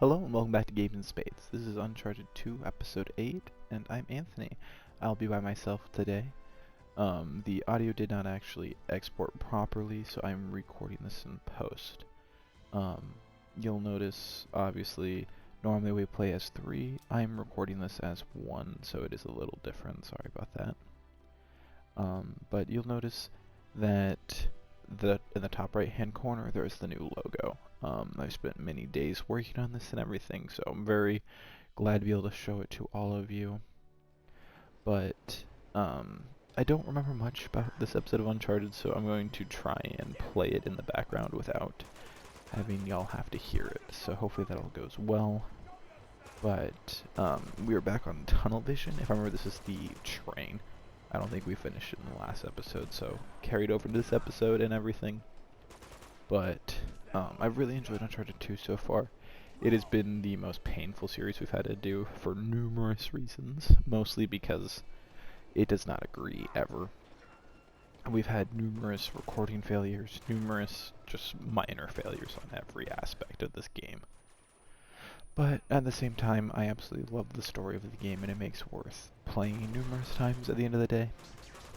Hello and welcome back to Games and Spades. This is Uncharted 2, Episode 8, and I'm Anthony. I'll be by myself today. The audio did not actually export properly, so I'm recording this in post. You'll notice, obviously, normally we play as 3. I'm recording this as 1, so it is a little different. Sorry about that. But you'll notice that in the top right hand corner there's the new logo. I've spent many days working on this and everything, so I'm very glad to be able to show it to all of you. But I don't remember much about this episode of Uncharted, so I'm going to try and play it in the background without having y'all have to hear it. So hopefully that all goes well. But we are back on tunnel vision. If I remember, this is the train. I don't think we finished it in the last episode, so carried over to this episode and everything. But I've really enjoyed Uncharted 2 so far. It has been the most painful series we've had to do for numerous reasons, mostly because it does not agree ever. We've had numerous recording failures, numerous just minor failures on every aspect of this game. But at the same time, I absolutely love the story of the game, and it makes it worth playing numerous times at the end of the day.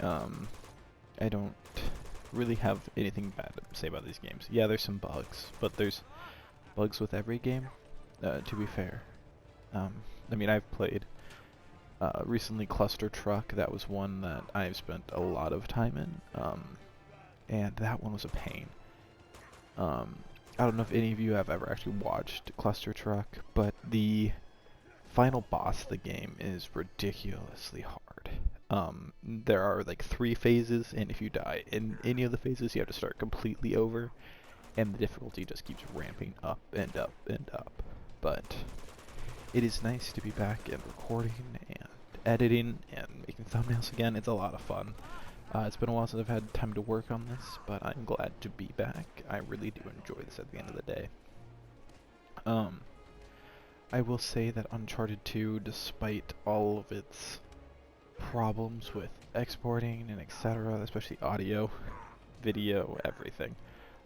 I don't really have anything bad to say about these games. Yeah, there's some bugs, but there's bugs with every game, to be fair. I mean, I've played recently Cluster Truck. That was one that I've spent a lot of time in, and that one was a pain. I don't know if any of you have ever actually watched Cluster Truck, but the final boss of the game is ridiculously hard. There are like 3 phases, and if you die in any of the phases, you have to start completely over, and the difficulty just keeps ramping up and up and up. But it is nice to be back and recording and editing and making thumbnails again. It's a lot of fun. It's been a while since I've had time to work on this, but I'm glad to be back. I really do enjoy this at the end of the day. I will say that Uncharted 2, despite all of its problems with exporting and etc., especially audio, video, everything,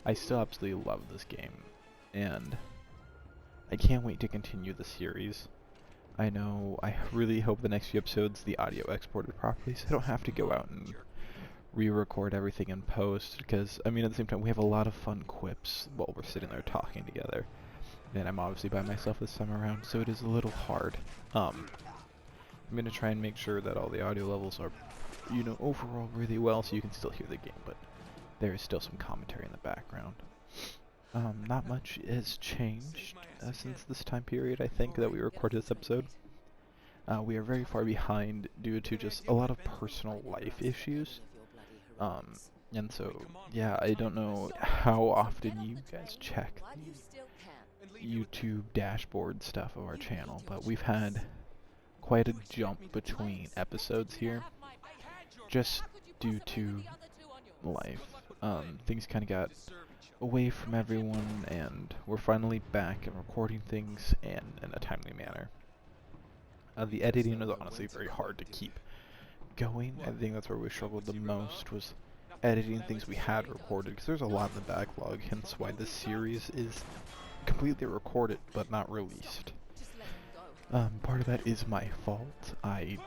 I still absolutely love this game, and I can't wait to continue the series. I really hope the next few episodes the audio exported properly, so I don't have to go out and re-record everything in post, because, I mean, at the same time, we have a lot of fun quips while we're sitting there talking together. And I'm obviously by myself this time around, so it is a little hard. I'm going to try and make sure that all the audio levels are, overall really well, so you can still hear the game, but there is still some commentary in the background. Not much has changed since this time period, I think, that we recorded this episode. We are very far behind due to just a lot of personal life issues. And so, yeah, I don't know how often you guys check the YouTube dashboard stuff of our channel, but we've had quite a jump between episodes here, just due to life. Things kind of got away from everyone, and we're finally back and recording things in a timely manner. The editing is honestly very hard to keep going. I think that's where we struggled the most, was editing things we had recorded, because there's a lot in the backlog, hence why this series is completely recorded but not released. Part of that is my fault. I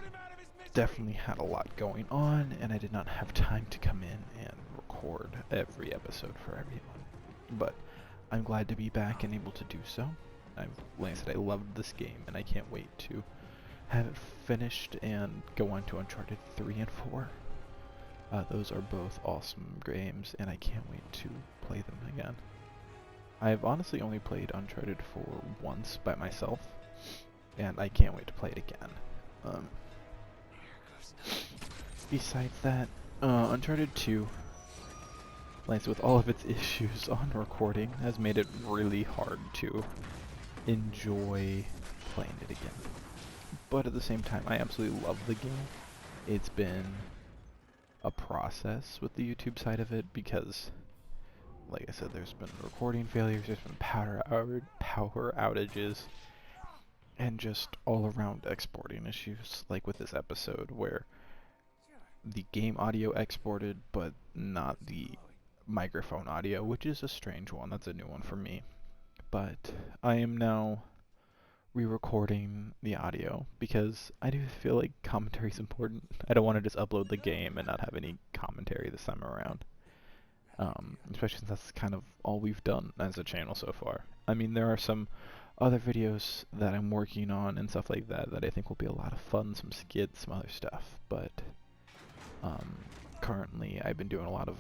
definitely had a lot going on, and I did not have time to come in and record every episode for everyone. But I'm glad to be back and able to do so. Like I said, I loved this game, and I can't wait to have it finished and go on to Uncharted 3 and 4. Those are both awesome games, and I can't wait to play them again. I've honestly only played Uncharted 4 once by myself, and I can't wait to play it again. Besides that, Uncharted 2, with all of its issues on recording, has made it really hard to enjoy playing it again. But at the same time, I absolutely love the game. It's been a process with the YouTube side of it, because, like I said, there's been recording failures, there's been power outages, and just all around exporting issues, like with this episode where the game audio exported but not the microphone audio, which is a strange one. That's a new one for me. But I am now re-recording the audio because I do feel like commentary is important. I don't want to just upload the game and not have any commentary this time around. Especially since that's kind of all we've done as a channel so far. I mean, there are some other videos that I'm working on and stuff like that that I think will be a lot of fun, some skits, some other stuff, but currently I've been doing a lot of,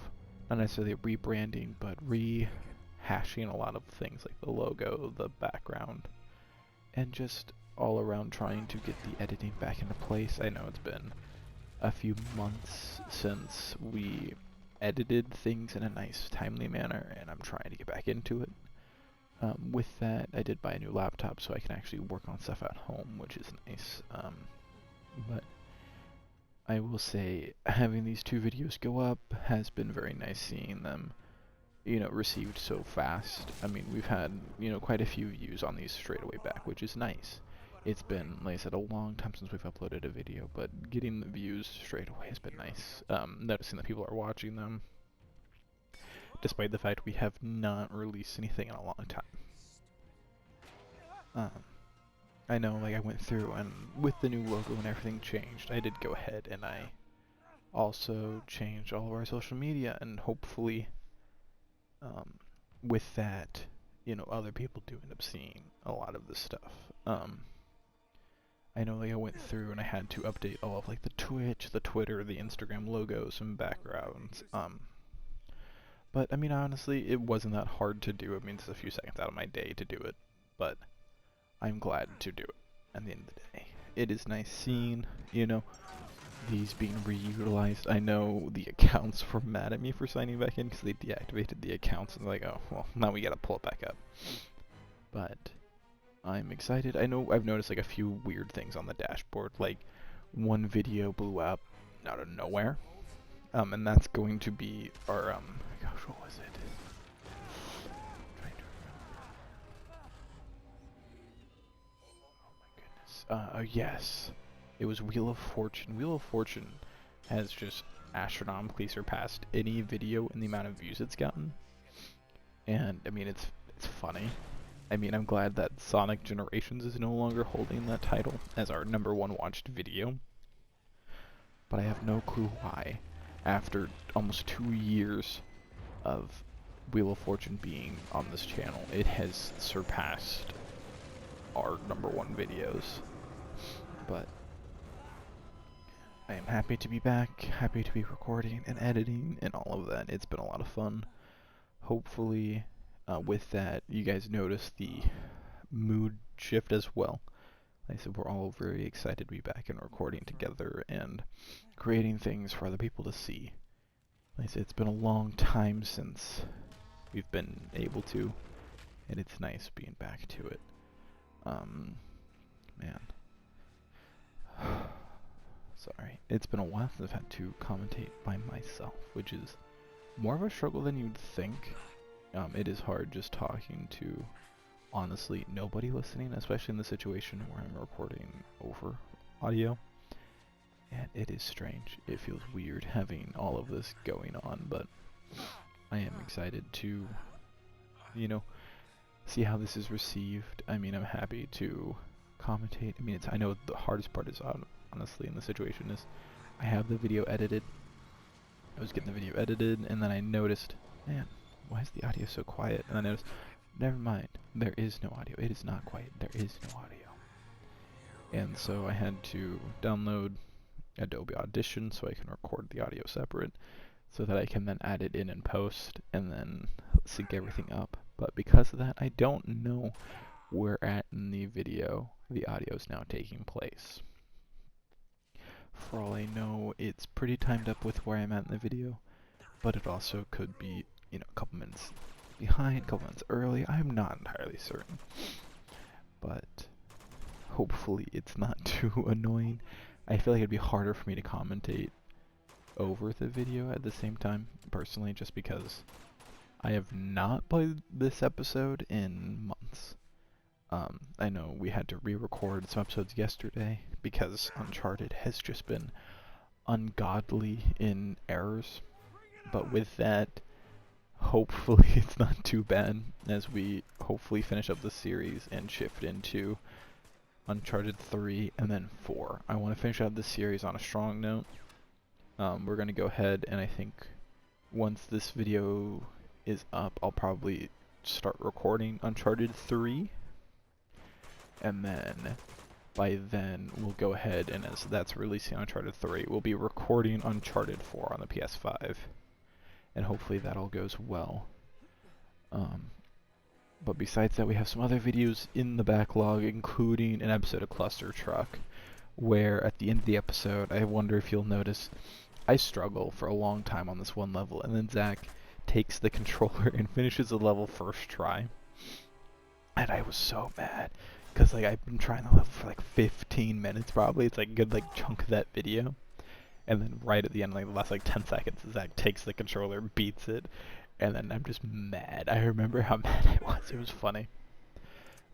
not necessarily rebranding, but rehashing a lot of things like the logo, the background, and just all around trying to get the editing back into place. I know it's been a few months since we edited things in a nice, timely manner, and I'm trying to get back into it. With that, I did buy a new laptop so I can actually work on stuff at home, which is nice. But I will say, having these 2 videos go up has been very nice, seeing them, received so fast. I mean, we've had, quite a few views on these straight away back, which is nice. It's been, like I said, a long time since we've uploaded a video, but getting the views straight away has been nice. Noticing that people are watching them, despite the fact we have not released anything in a long time. I know, like, I went through, and with the new logo and everything changed, I did go ahead and I also changed all of our social media, and hopefully, with that, other people do end up seeing a lot of this stuff. I know, like, I went through and I had to update all of, like, the Twitch, the Twitter, the Instagram logos and backgrounds. But, I mean, honestly, it wasn't that hard to do. I mean, it's a few seconds out of my day to do it, but I'm glad to do it at the end of the day. It is nice seeing, these being reutilized. I know the accounts were mad at me for signing back in because they deactivated the accounts, and like, oh, well, now we gotta pull it back up. But I'm excited. I know I've noticed like a few weird things on the dashboard, like one video blew up out of nowhere, and that's going to be our gosh, what was it? I'm trying to remember. Oh my goodness. Yes, it was Wheel of Fortune. Wheel of Fortune has just astronomically surpassed any video in the amount of views it's gotten, and I mean it's funny. I mean, I'm glad that Sonic Generations is no longer holding that title as our #1 watched video, but I have no clue why. After almost 2 years of Wheel of Fortune being on this channel, it has surpassed our #1 videos. But I am happy to be back, happy to be recording and editing and all of that. It's been a lot of fun. Hopefully, with that, you guys notice the mood shift as well. Like I said, we're all very excited to be back and recording together and creating things for other people to see. Like I said, it's been a long time since we've been able to, and it's nice being back to it. Man. Sorry. It's been a while since I've had to commentate by myself, which is more of a struggle than you'd think. It is hard just talking to, honestly, nobody listening, especially in the situation where I'm recording over audio. And it is strange. It feels weird having all of this going on, but I am excited to, see how this is received. I mean, I'm happy to commentate. I mean, I know the hardest part is, honestly, in the situation is I have the video edited. I was getting the video edited, and then I noticed, man, why is the audio so quiet? And I noticed, never mind, there is no audio. It is not quiet. There is no audio. And so I had to download Adobe Audition so I can record the audio separate, so that I can then add it in and post, and then sync everything up. But because of that, I don't know where at in the video the audio is now taking place. For all I know, it's pretty timed up with where I'm at in the video, but it also could be, a couple minutes behind, a couple minutes early. I'm not entirely certain, but hopefully it's not too annoying. I feel like it'd be harder for me to commentate over the video at the same time, personally, just because I have not played this episode in months. I know we had to re-record some episodes yesterday because Uncharted has just been ungodly in errors, but with that, hopefully it's not too bad as we hopefully finish up the series and shift into Uncharted 3, and then 4. I want to finish out this series on a strong note. We're going to go ahead, and I think once this video is up, I'll probably start recording Uncharted 3, and then by then we'll go ahead, and as that's releasing Uncharted 3, we'll be recording Uncharted 4 on the PS5, and hopefully that all goes well. But besides that, we have some other videos in the backlog, including an episode of Cluster Truck, where at the end of the episode, I wonder if you'll notice, I struggle for a long time on this one level, and then Zach takes the controller and finishes the level first try. And I was so mad, because like I've been trying the level for like 15 minutes probably. It's like a good like chunk of that video. And then right at the end, like the last like 10 seconds, Zach takes the controller, beats it, and then I'm just mad. I remember how mad I was. It was funny.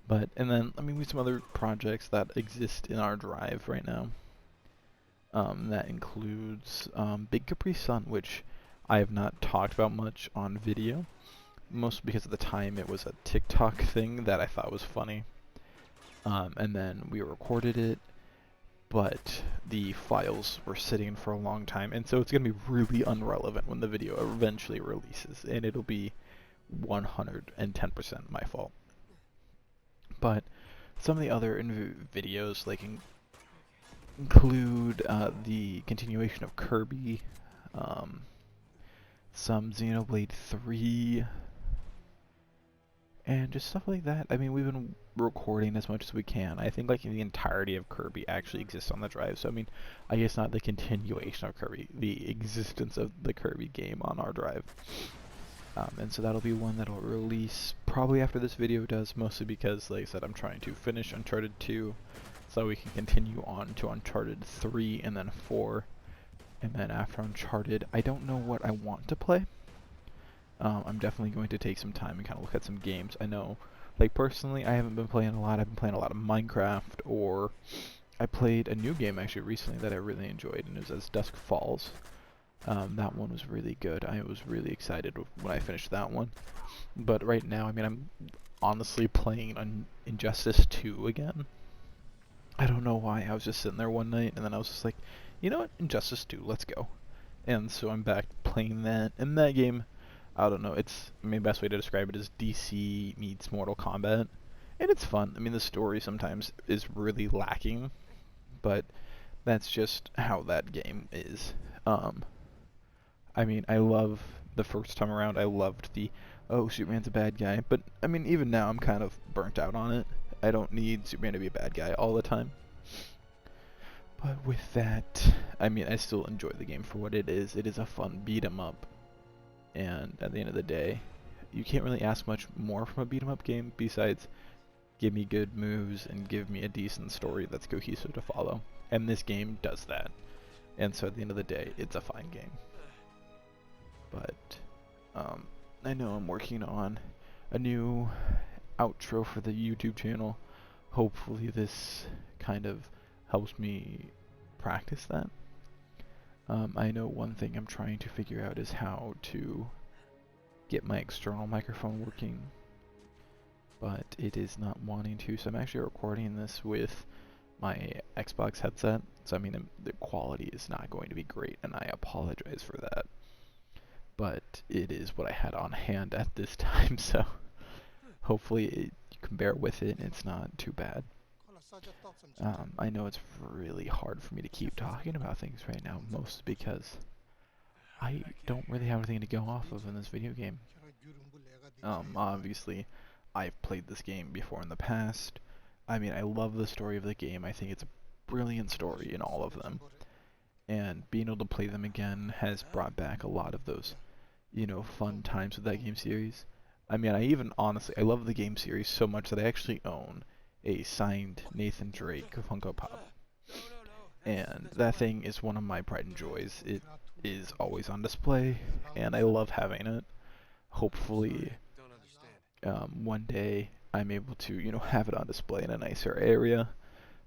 But, and then, I mean, we have some other projects that exist in our drive right now. That includes Big Capri Sun, which I have not talked about much on video. Mostly because at the time it was a TikTok thing that I thought was funny. And then we recorded it, but the files were sitting for a long time, and so it's going to be really unrelevant when the video eventually releases, and it'll be 110% my fault. But some of the other videos like include the continuation of Kirby, some Xenoblade 3, and just stuff like that. I mean, we've been recording as much as we can. I think like the entirety of Kirby actually exists on the drive. So I mean, I guess not the continuation of Kirby, the existence of the Kirby game on our drive. And so that'll be one that'll release probably after this video does, mostly because, like I said, I'm trying to finish Uncharted 2 so we can continue on to Uncharted 3 and then 4. And then after Uncharted, I don't know what I want to play. I'm definitely going to take some time and kind of look at some games. I know, like personally, I haven't been playing a lot. I've been playing a lot of Minecraft, or I played a new game actually recently that I really enjoyed, and it was As Dusk Falls. That one was really good. I was really excited when I finished that one. But right now, I mean, I'm honestly playing Injustice 2 again. I don't know why. I was just sitting there one night, and then I was just like, you know what, Injustice 2, let's go. And so I'm back playing that, and that game, I don't know, it's, I mean, the best way to describe it is DC meets Mortal Kombat, and it's fun. I mean, the story sometimes is really lacking, but that's just how that game is. I mean, I love the first time around, I loved the, oh, Superman's a bad guy, but, I mean, even now I'm kind of burnt out on it. I don't need Superman to be a bad guy all the time. But with that, I mean, I still enjoy the game for what it is. It is a fun beat 'em up. And at the end of the day, you can't really ask much more from a beat 'em up game besides give me good moves and give me a decent story that's cohesive to follow. And this game does that. And so at the end of the day, it's a fine game. But I know I'm working on a new outro for the YouTube channel. Hopefully this kind of helps me practice that. I know one thing I'm trying to figure out is how to get my external microphone working, but it is not wanting to, so I'm actually recording this with my Xbox headset, so I mean the quality is not going to be great, and I apologize for that, but it is what I had on hand at this time, so hopefully you can bear with it and it's not too bad. I know it's really hard for me to keep talking about things right now, mostly because I don't really have anything to go off of in this video game. Obviously, I've played this game before in the past. I mean, I love the story of the game. I think it's a brilliant story in all of them. And being able to play them again has brought back a lot of those, you know, fun times with that game series. I mean, I love the game series so much that I actually own a signed Nathan Drake Funko Pop. And that thing is one of my pride and joys. It is always on display, and I love having it. Hopefully, one day I'm able to, you know, have it on display in a nicer area.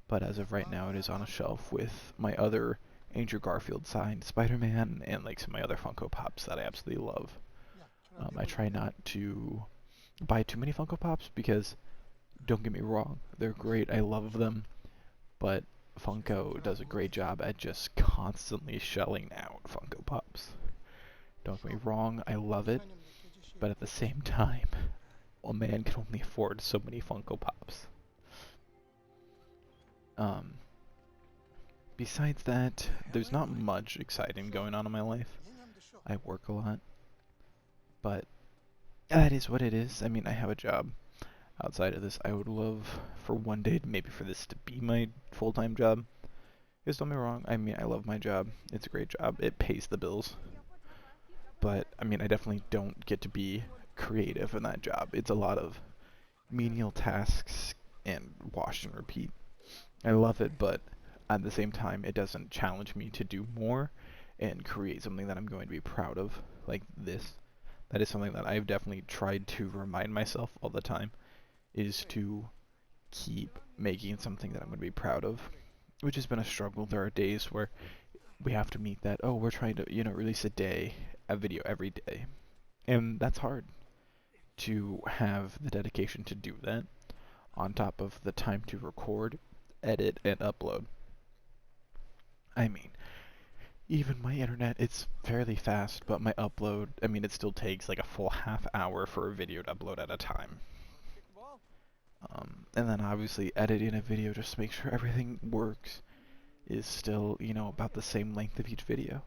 But as of right now, it is on a shelf with my other Andrew Garfield signed Spider-Man and like some of my other Funko Pops that I absolutely love. I try not to buy too many Funko Pops because, don't get me wrong, they're great, I love them, but Funko does a great job at just constantly shelling out Funko Pops. Don't get me wrong, I love it, but at the same time, a man can only afford so many Funko Pops. Um, Besides that, there's not much exciting going on in my life. I work a lot, but that is what it is. I mean, I have a job. Outside of this, I would love for one day, maybe for this to be my full-time job. Because don't get me wrong, I mean, I love my job. It's a great job. It pays the bills. But, I mean, I definitely don't get to be creative in that job. It's a lot of menial tasks and wash and repeat. I love it, but at the same time, it doesn't challenge me to do more and create something that I'm going to be proud of, like this. That is something that I've definitely tried to remind myself all the time, is to keep making something that I'm going to be proud of, which has been a struggle. There are days where we have to meet that, oh, we're trying to, release a video every day. And that's hard to have the dedication to do that on top of the time to record, edit, and upload. I mean, even my internet, it's fairly fast, but my upload, I mean, it still takes like a full half hour for a video to upload at a time. And then obviously editing a video just to make sure everything works is still, about the same length of each video.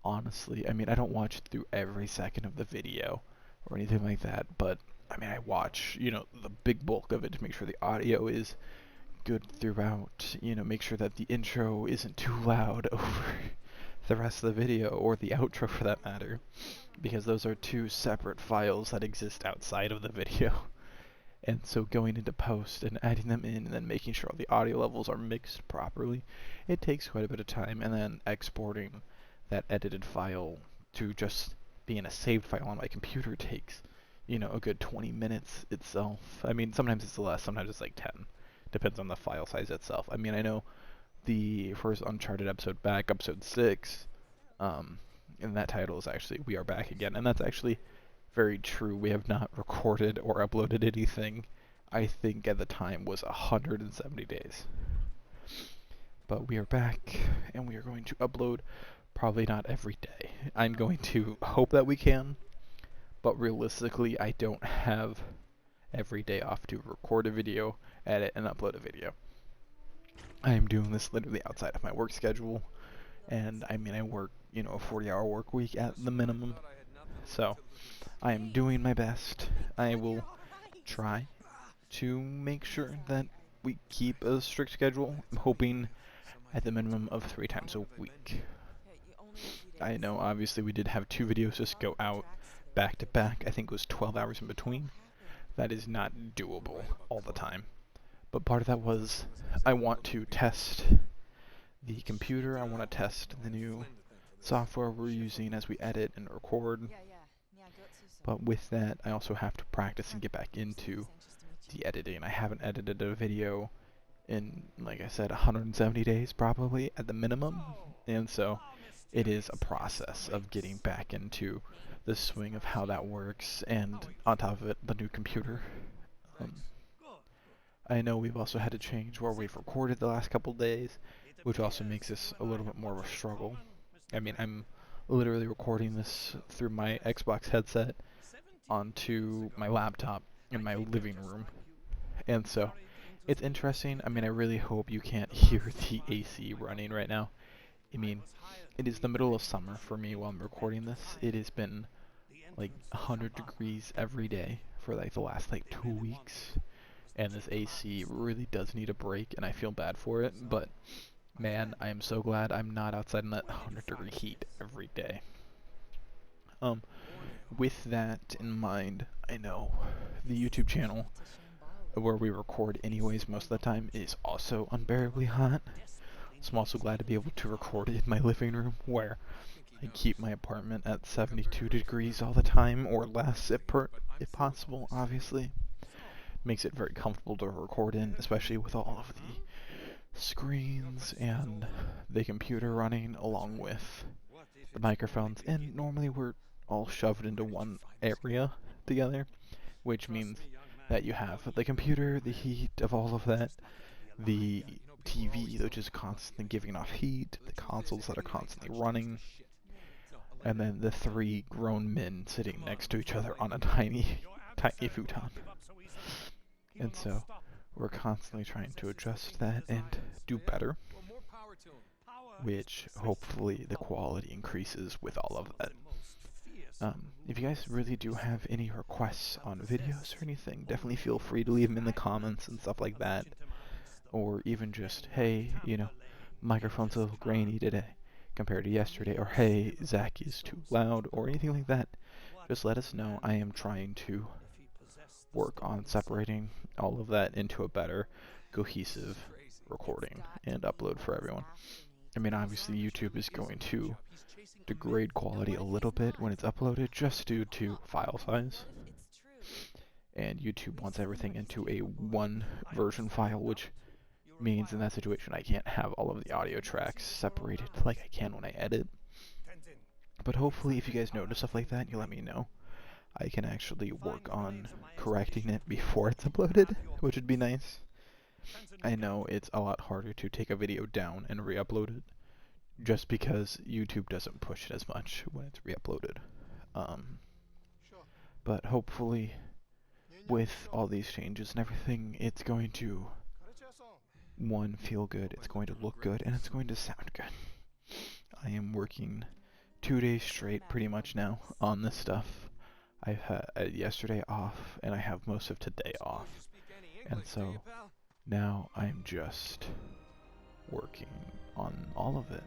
Honestly, I mean, I don't watch through every second of the video or anything like that, but I mean, I watch, the big bulk of it to make sure the audio is good throughout, make sure that the intro isn't too loud over the rest of the video, or the outro for that matter, because those are two separate files that exist outside of the video. And so going into post and adding them in and then making sure all the audio levels are mixed properly, it takes quite a bit of time. And then exporting that edited file to just being a saved file on my computer takes, a good 20 minutes itself. I mean, sometimes it's less, sometimes it's like 10. Depends on the file size itself. I mean, I know the first Uncharted episode back, episode 6, and that title is actually We Are Back Again. And that's actually very true. We have not recorded or uploaded anything, I think at the time was 170 days. But we are back, and we are going to upload probably not every day. I'm going to hope that we can, but realistically, I don't have every day off to record a video, edit, and upload a video. I am doing this literally outside of my work schedule, and I mean, I work, a 40-hour work week at the minimum. So, I am doing my best. I will try to make sure that we keep a strict schedule. I'm hoping at the minimum of 3 times a week. I know obviously we did have 2 videos just go out back to back. I think it was 12 hours in between. That is not doable all the time. But part of that was I want to test the computer. I want to test the new software we're using as we edit and record. But with that, I also have to practice and get back into the editing. I haven't edited a video in, like I said, 170 days probably at the minimum. And so it is a process of getting back into the swing of how that works, and on top of it, the new computer. I know we've also had to change where we've recorded the last couple days, which also makes this a little bit more of a struggle. I mean, I'm literally recording this through my Xbox headset onto my laptop in my living room. And so, it's interesting. I mean, I really hope you can't hear the AC running right now. I mean, it is the middle of summer for me while I'm recording this. It has been like 100 degrees every day for like the last like 2 weeks. And this AC really does need a break, and I feel bad for it, but man, I am so glad I'm not outside in that 100-degree heat every day. With that in mind, I know the YouTube channel where we record anyways most of the time is also unbearably hot. So I'm also glad to be able to record in my living room, where I keep my apartment at 72 degrees all the time, or less if possible, obviously. Makes it very comfortable to record in, especially with all of the screens and the computer running along with the microphones. And normally we're all shoved into one area together, which means that you have the computer, the heat of all of that, the TV, which is constantly giving off heat, the consoles that are constantly running, and then the three grown men sitting next to each other on a tiny, tiny futon. And so we're constantly trying to adjust that and do better, which hopefully the quality increases with all of that. If you guys really do have any requests on videos or anything, definitely feel free to leave them in the comments and stuff like that. Or even just, hey, microphone's a little grainy today compared to yesterday, or hey, Zach is too loud, or anything like that. Just let us know. I am trying to work on separating all of that into a better, cohesive recording and upload for everyone. I mean, obviously YouTube is going to degrade quality a little bit when it's uploaded just due to file size. And YouTube wants everything into a one version file, which means in that situation I can't have all of the audio tracks separated like I can when I edit. But hopefully if you guys notice stuff like that, you let me know. I can actually work on correcting it before it's uploaded, which would be nice. I know it's a lot harder to take a video down and re-upload it, just because YouTube doesn't push it as much when it's re-uploaded. But hopefully, with all these changes and everything, it's going to, one, feel good, it's going to look good, and it's going to sound good. I am working 2 days straight pretty much now on this stuff. I've had yesterday off, and I have most of today off. And so now I'm just working on all of it.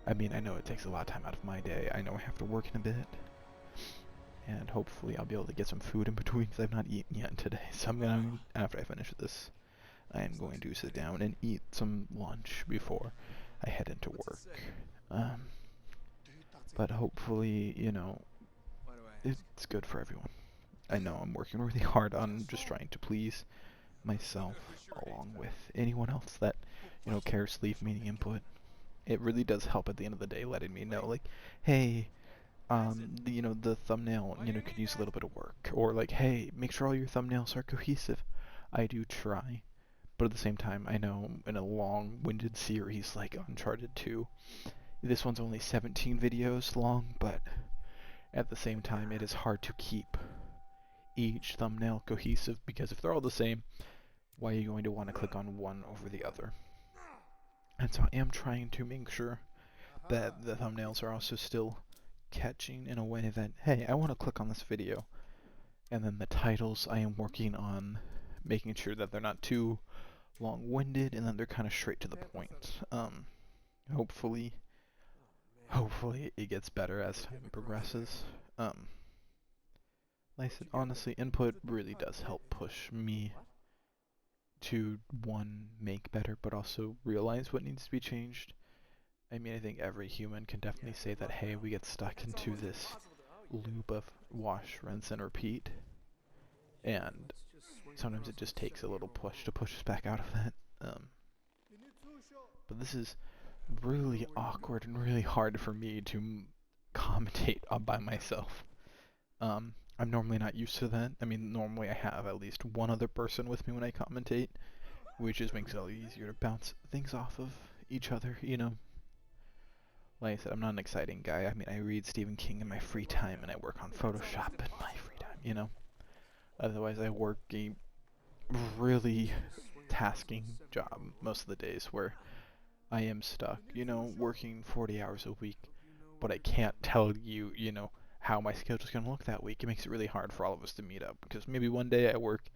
I mean, I know it takes a lot of time out of my day. I know I have to work in a bit. And hopefully I'll be able to get some food in between because I've not eaten yet today. So I'm gonna, after I finish this, I am going to sit down and eat some lunch before I head into work. But hopefully, it's good for everyone. I know I'm working really hard on just trying to please myself along with anyone else that, cares to leave me any input. It really does help at the end of the day letting me know, like, hey, the thumbnail, could use a little bit of work. Or like, hey, make sure all your thumbnails are cohesive. I do try. But at the same time, I know in a long-winded series like Uncharted 2, this one's only 17 videos long, but at the same time, it is hard to keep each thumbnail cohesive, because if they're all the same, why are you going to want to click on one over the other? And so I am trying to make sure that the thumbnails are also still catching in a way that, hey, I want to click on this video. And then the titles, I am working on making sure that they're not too long-winded and that they're kind of straight to the point. Hopefully it gets better as time progresses. Like I said, honestly, input really does help push me to, one, make better, but also realize what needs to be changed. I mean, I think every human can definitely say that, hey, we get stuck into this loop of wash, rinse, and repeat. And sometimes it just takes a little push to push us back out of that. But this is really awkward and really hard for me to commentate by myself. I'm normally not used to that. I mean, normally I have at least one other person with me when I commentate, which just makes it all easier to bounce things off of each other, Like I said, I'm not an exciting guy. I mean, I read Stephen King in my free time, and I work on Photoshop in my free time, Otherwise, I work a really tasking job most of the days where I am stuck, working 40 hours a week, but I can't tell you, how my schedule's going to look that week. It makes it really hard for all of us to meet up, because maybe one day I work,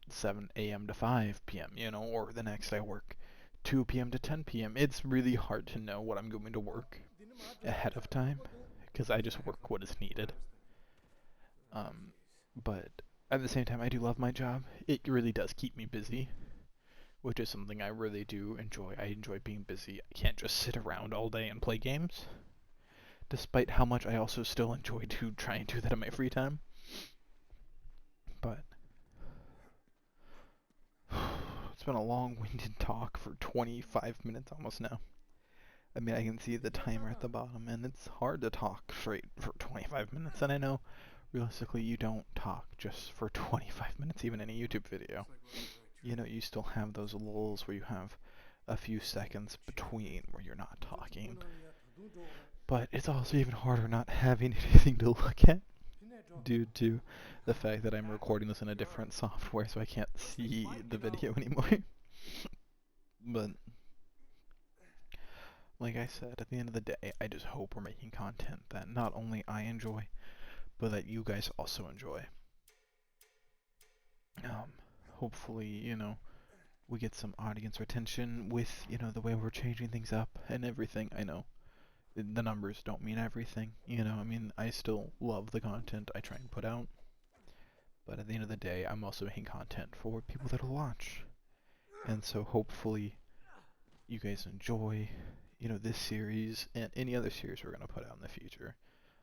7 a.m. to 5 p.m., or the next I work 2 p.m. to 10 p.m. It's really hard to know what I'm going to work ahead of time, because I just work what is needed. But at the same time, I do love my job. It really does keep me busy, which is something I really do enjoy. I enjoy being busy. I can't just sit around all day and play games, despite how much I also still enjoy to try and do that in my free time. But it's been a long-winded talk for 25 minutes almost now. I mean, I can see the timer at the bottom, and it's hard to talk straight for 25 minutes, and I know realistically you don't talk just for 25 minutes even in a YouTube video. You still have those lulls where you have a few seconds between where you're not talking. But it's also even harder not having anything to look at due to the fact that I'm recording this in a different software, so I can't see the video anymore. But like I said, at the end of the day, I just hope we're making content that not only I enjoy, but that you guys also enjoy. Hopefully, we get some audience retention with, the way we're changing things up and everything. I know the numbers don't mean everything, I mean, I still love the content I try and put out, but at the end of the day, I'm also making content for people that'll watch. And so hopefully you guys enjoy, this series and any other series we're going to put out in the future,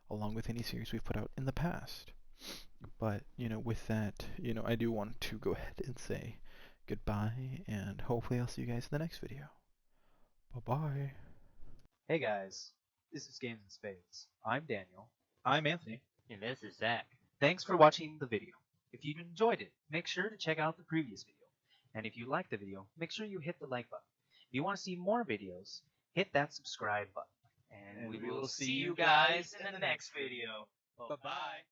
along with any series we've put out in the past. But, with that, I do want to go ahead and say goodbye, and hopefully I'll see you guys in the next video. Bye-bye. Hey guys, this is Games and Spades. I'm Daniel. I'm Anthony. And this is Zach. Thanks for watching the video. If you enjoyed it, make sure to check out the previous video. And if you liked the video, make sure you hit the like button. If you want to see more videos, hit that subscribe button. And we will see you guys in the next video. Bye-bye.